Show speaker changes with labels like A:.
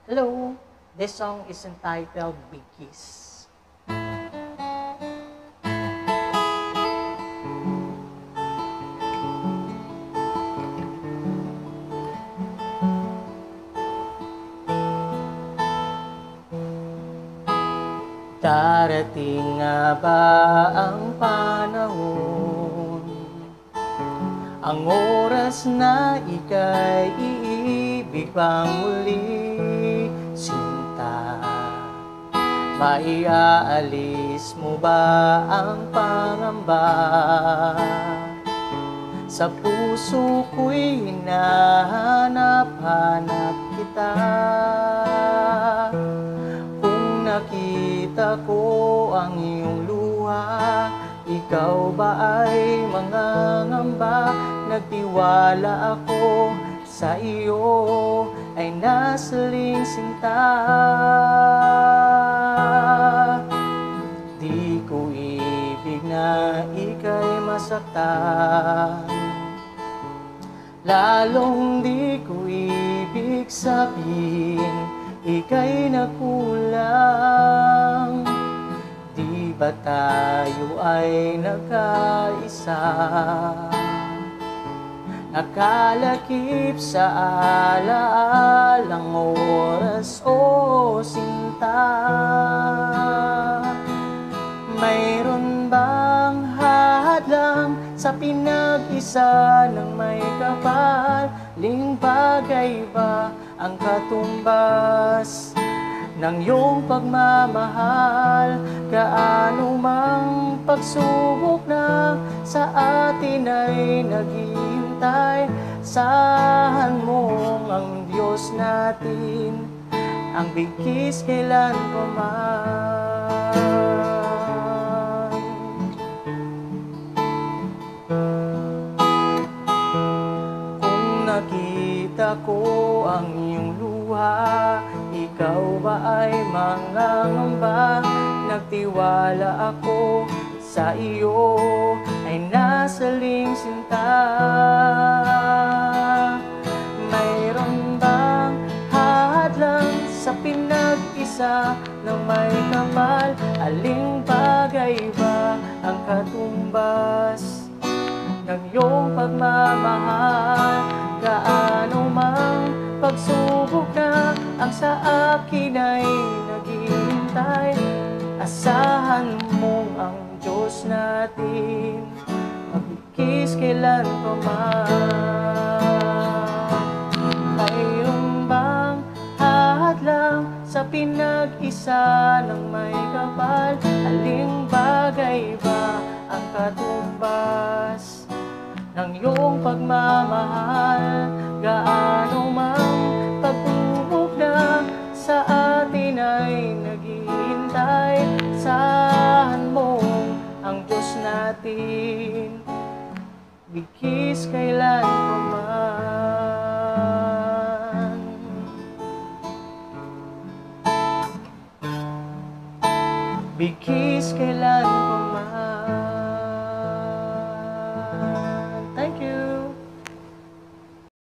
A: Hello, this song is entitled Big Kiss. Darating nga ba ang panahon, ang oras na ika'y iibig pang muli, sinta? Maiaalis mo ba ang pangamba? Sa puso ko'y hinahanap-hanap kita. Kung nakita ko ang iyong luha, ikaw ba ay mangangamba? Nagtiwala ako sa iyo, ay nasaling sinta. Di ko ibig na ika'y masaktan, lalong di ko ibig sabihin ika'y nagkulang. Di ba tayo ay nagkaisa? Nakalakip sa alaalang oras, o sinta. Mayroon bang hadlang sa pinag-isa ng may kapal? Ling bagay ba ang katumbas ng iyong pagmamahal? Gaano mang pagsubok na sa atin ay naghihintay, sahan mo ang Diyos natin, ang bigkis kailan pa man. Kung nakita ko ang iyong luha, ikaw ba ay mangangamba? Nagtiwala ako sa iyo, ay nasaling sinta. Mayroon bang hadlang sa pinag-isa ng may kapal? Aling bagay ba ang katumbas ng iyong pagmamahal? Gaano mang pagsubok na ang sa akin ay naghihintay, asahan mo ang Diyos natin, magbigkis kailan pa man. Mayroon bang hadlang sa pinag-isa ng may kapal? Aling bagay ba ang katumbas ng iyong pagmamahal? Gaano mang pagbubog na sa atin ay naghihintay, sahan mo ang Diyos natin, bigkis kailan pa man. Bigkis kailan pa man.